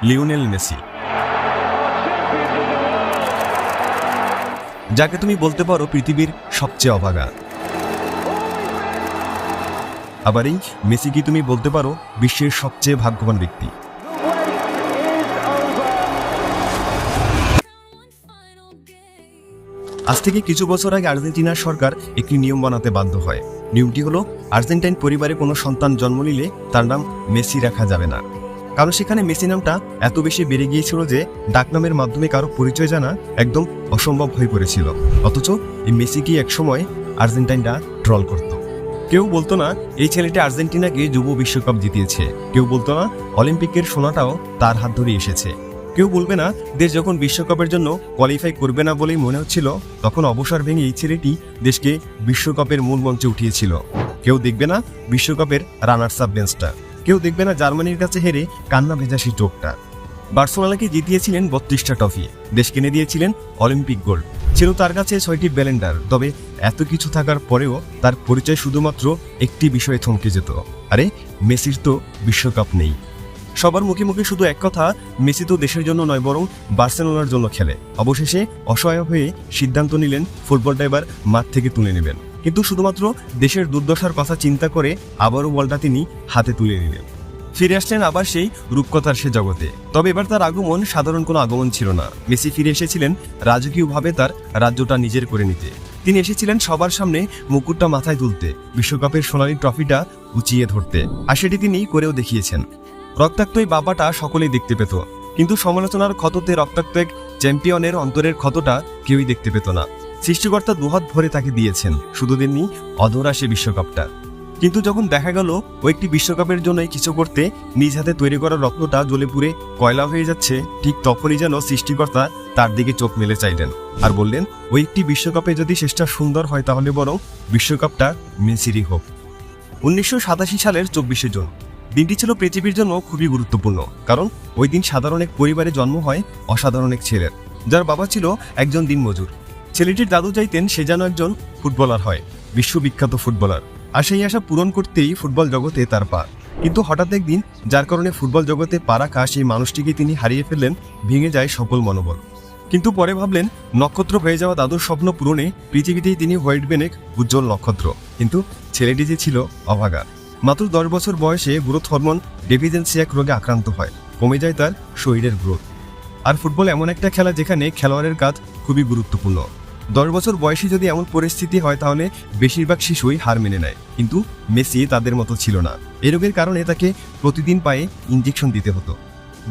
Lionel Messi, যাকে তুমি বলতে পারো পৃথিবীর সবচেয়ে অভাগা। আবার এই মেসিকে তুমি বলতে পারো বিশ্বের সবচেয়ে ভাগ্যবান ব্যক্তি। আজ থেকে কিছু বছর আগে আর্জেন্টিনার সরকার একটি নিয়ম বানাতে বাধ্য হয়। নিয়মটি হলো, আর্জেন্টাইন পরিবারে কোনো সন্তান জন্ম নিলে তার নাম মেসি রাখা যাবে না। কারণ সেখানে মেসি নামটা এত বেশি বেড়ে গিয়েছিল যে ডাকনামের মাধ্যমে কারো পরিচয় জানা একদম অসম্ভব হয়ে পড়েছিল। অথচ এই মেসিকে একসময় আর্জেন্টাইনরা ট্রল করত। কেউ বলতো না এই ছেলেটি আর্জেন্টিনাকে যুব বিশ্বকাপ জিতিয়েছে, কেউ বলতো না অলিম্পিকের সোনাটাও তার হাত ধরে এসেছে, কেউ বলবে না দেশ যখন বিশ্বকাপের জন্য কোয়ালিফাই করবে না বলেই মনে হচ্ছিল তখন অবসর ভেঙে এই ছেলেটি দেশকে বিশ্বকাপের মূল মঞ্চে উঠিয়েছিল। কেউ দেখবে না বিশ্বকাপের রানার্স আপ বেঞ্চটা, কেউ দেখবে না জার্মানির কাছে হেরে কান্না ভেজা সেই চোখটা। বার্সেলোনাকে জিতিয়েছিলেন 32টা ট্রফি, দেশ কিনে দিয়েছিলেন অলিম্পিক গোল্ড, ছিল তার কাছে 6টি ব্যালেন্ডার। তবে এত কিছু থাকার পরেও তার পরিচয় শুধুমাত্র একটি বিষয়ে থমকে যেত, আরে মেসির তো বিশ্বকাপ নেই। সবার মুখে মুখে শুধু এক কথা, মেসি তো দেশের জন্য নয় বরং বার্সেলোনার জন্য খেলে। অবশেষে অসহায় হয়ে সিদ্ধান্ত নিলেন ফুটবলটা এবার মাঠ থেকে তুলে নেবেন, কিন্তু শুধুমাত্র দেশের দুর্দশার কথা চিন্তা করে আবারও বলটা তিনি হাতে তুলে নিলেন। ফিরে আসলেন আবার সেই রূপকথার সে জগতে। তবে এবার তার আগমন সাধারণ কোনো আগমন ছিল না। মেসি ফিরে এসেছিলেন রাজকীয়ভাবে তার রাজ্যটা নিজের করে নিতে। তিনি এসেছিলেন সবার সামনে মুকুটটা মাথায় তুলতে, বিশ্বকাপের সোনালী ট্রফিটা উঁচিয়ে ধরতে, আর সেটি তিনি করেও দেখিয়েছেন। রক্তাক্ত এই বাবাটা সকলেই দেখতে পেত, কিন্তু সমালোচনার ক্ষততে রক্তাক্ত এক চ্যাম্পিয়নের অন্তরের ক্ষতটা কেউই দেখতে পেত না। সৃষ্টিকর্তা দুহাত ভরে তাকে দিয়েছেন, শুধু দেননি অধরা সে বিশ্বকাপটা। কিন্তু যখন দেখা গেল ও একটি বিশ্বকাপের জন্যই কিছু করতে নিজ হাতে তৈরি করা রত্নটা জ্বলে পুড়ে কয়লা হয়ে যাচ্ছে, ঠিক তখনই যেন সৃষ্টিকর্তা তার দিকে চোখ মেলে চাইলেন আর বললেন, ওই একটি বিশ্বকাপে যদি শেষটা সুন্দর হয় তাহলে বরং বিশ্বকাপটা মেসিরই হোক। 1987 সালের 24শে জুন দিনটি ছিল পৃথিবীর জন্য খুবই গুরুত্বপূর্ণ, কারণ ওই দিন সাধারণ এক পরিবারে জন্ম হয় অসাধারণ এক ছেলের, যার বাবা ছিল একজন দিনমজুর। ছেলেটির দাদু চাইতেন সে যেন একজন ফুটবলার হয়, বিশ্ববিখ্যাত ফুটবলার, আর সেই আশা পূরণ করতেই ফুটবল জগতে তার পা। কিন্তু হঠাৎ একদিন যার কারণে ফুটবল জগতে পা রাখা সেই মানুষটিকে তিনি হারিয়ে ফেললেন, ভেঙে যায় সকল মনোবল। কিন্তু পরে ভাবলেন নক্ষত্র হয়ে যাওয়া দাদুর স্বপ্ন পূরণে পৃথিবীতেই তিনি হয়ে উঠবেন এক উজ্জ্বল নক্ষত্র। কিন্তু ছেলেটি যে ছিল অভাগা। মাত্র 10 বছর বয়সে গ্রোথ হরমোন ডেফিসিয়েন্সি এক রোগে আক্রান্ত হয়, কমে যায় তার শরীরের গ্রোথ। আর ফুটবল এমন একটা খেলা যেখানে খেলোয়াড়ের কাজ খুবই গুরুত্বপূর্ণ। 10 বছর বয়সে যদি এমন পরিস্থিতি হয় তাহলে বেশিরভাগ শিশুই হার মেনে নেয়, কিন্তু মেসি তাদের মতো ছিল না। এই রোগের কারণে তাকে প্রতিদিন পায়ে ইঞ্জেকশন দিতে হতো।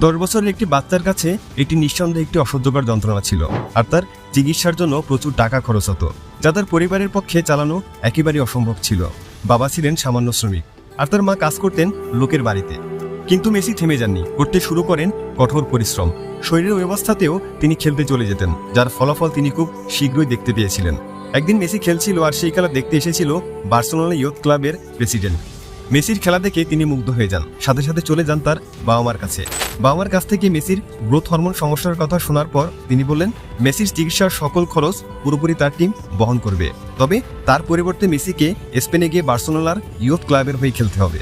10 বছরের একটি বাচ্চার কাছে এটি নিঃসন্দেহে একটি অসহ্যকর যন্ত্রণা ছিল, আর তার চিকিৎসার জন্য প্রচুর টাকা খরচ হতো, যা তার পরিবারের পক্ষে চালানো একেবারেই অসম্ভব ছিল। বাবা ছিলেন সামান্য শ্রমিক, আর তার মা কাজ করতেন লোকের বাড়িতে। কিন্তু মেসি থেমে যাননি, করতে শুরু করেন কঠোর পরিশ্রম। শরীরের অবস্থাতেও তিনি খেলতে চলে যেতেন, যার ফলাফল তিনি খুব শীঘ্রই দেখতে পেয়েছিলেন। একদিন মেসি খেলছিল, আর সেই খেলা দেখতে এসেছিল বার্সেলোনা ইয়ুথ ক্লাবের প্রেসিডেন্ট। মেসির খেলা দেখে তিনি মুগ্ধ হয়ে যান, সাথে সাথে চলে যান তার বাবা মার কাছে। বাবা মার কাছ থেকে মেসির গ্রোথ হরমোন সমস্যার কথা শোনার পর তিনি বললেন মেসির চিকিৎসার সকল খরচ পুরোপুরি তার টিম বহন করবে, তবে তার পরিবর্তে মেসিকে স্পেনে গিয়ে বার্সেলোনার ইয়ুথ ক্লাবের হয়ে খেলতে হবে।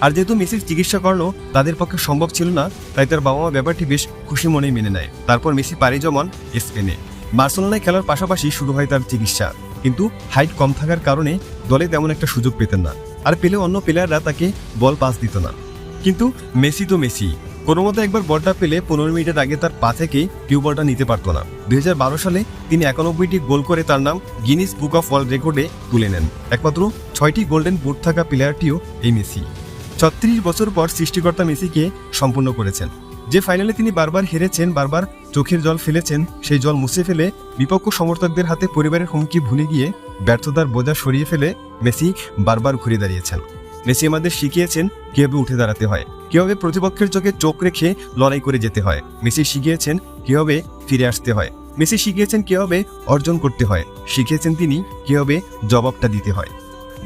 আর যেহেতু মেসির চিকিৎসা করানো তাদের পক্ষে সম্ভব ছিল না, তাই তার বাবা মা ব্যাপারটি বেশ খুশি মনেই মেনে নেয়। তারপর মেসি পাড়ি জমান স্পেনে। বার্সেলোনায় খেলার পাশাপাশি শুরু হয় তার চিকিৎসা, কিন্তু হাইট কম থাকার কারণে দলে তেমন একটা সুযোগ পেতেন না, আর পেলে অন্য প্লেয়াররা তাকে বল পাস দিত না। কিন্তু মেসি তো মেসি, কোনো মতো একবার বলটা পেলে 15 মিনিটের আগে তার পা থেকে কেউ বলটা নিতে পারত না। 2012 সালে তিনি 91টি গোল করে তার নাম গিনিস বুক অফ ওয়ার্ল্ড রেকর্ডে তুলে নেন। একমাত্র 6টি গোল্ডেন বুট থাকা প্লেয়ারটিও এই মেসি। 36 বছর পর সৃষ্টিকর্তা মেসিকে সম্পূর্ণ করেছেন। যে ফাইনালে তিনি বারবার হেরেছেন, বারবার চোখের জল ফেলেছেন, সেই জল মুছে ফেলে বিপক্ষ সমর্থকদের হাতে পরিবারের হুমকি ভুলে গিয়ে ব্যর্থতার বোঝা সরিয়ে ফেলে মেসি বারবার ঘুরে দাঁড়িয়েছেন। মেসি আমাদের শিখিয়েছেন কিভাবে উঠে দাঁড়াতে হয়, কিভাবে প্রতিপক্ষের চোখে চোখ রেখে লড়াই করে যেতে হয়। মেসি শিখিয়েছেন কিভাবে ফিরে আসতে হয়। মেসি শিখিয়েছেন কিভাবে অর্জন করতে হয়। শিখিয়েছেন তিনি কিভাবে জবাবটা দিতে হয়।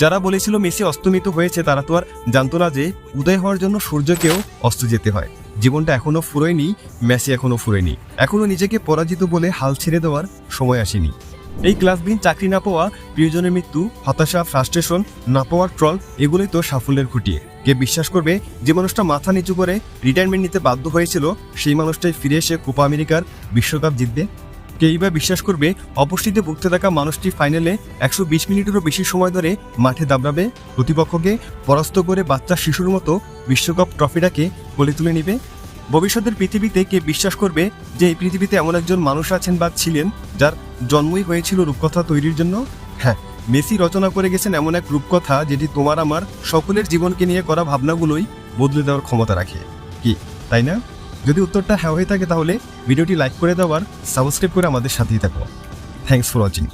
যারা বলেছিল মেসি অস্তমিত হয়েছে, তারা তো আর জানতো না যে উদয় হওয়ার জন্য সূর্যকেও অস্ত যেতে হয়। জীবনটা এখনো ফুরোয়নি, মেসি এখনো ফুরোয়নি, এখনো নিজেকে পরাজিত বলে হাল ছেড়ে দেওয়ার সময় আসেনি। এই ক্লাসবিহীন চাকরি না পাওয়া, প্রিয়জনের মৃত্যু, হতাশা, ফ্রাস্ট্রেশন, না পাওয়ার ট্রল, এগুলোই তো সাফল্যের খুঁটি। কে বিশ্বাস করবে যে মানুষটা মাথা নিচু করে রিটায়ারমেন্ট নিতে বাধ্য হয়েছিল সেই মানুষটাই ফিরে এসে কোপা আমেরিকার বিশ্বকাপ জিতবে? কেই বা বিশ্বাস করবে অপুষ্টিতে ভুগতে থাকা মানুষটি ফাইনালে 120 মিনিটেরও বেশি সময় ধরে মাঠে দাবড়াবে, প্রতিপক্ষকে পরাস্ত করে বাচ্চা শিশুর মতো বিশ্বকাপ ট্রফিটাকে কোলে তুলে নেবে? ভবিষ্যতের পৃথিবীতে কে বিশ্বাস করবে যে এই পৃথিবীতে এমন একজন মানুষ আছেন বা ছিলেন যার জন্মই হয়েছিল রূপকথা তৈরির জন্য? হ্যাঁ, মেসি রচনা করে গেছেন এমন এক রূপকথা যেটি তোমার আমার সকলের জীবনকে নিয়ে করা ভাবনাগুলোই বদলে দেওয়ার ক্ষমতা রাখে। কি তাই না? যদি উত্তরটা হ্যাঁ হয়ে থাকে তাহলে ভিডিওটি লাইক করে দাও আর সাবস্ক্রাইব করে আমাদের সাথেই থাকো। Thanks for watching.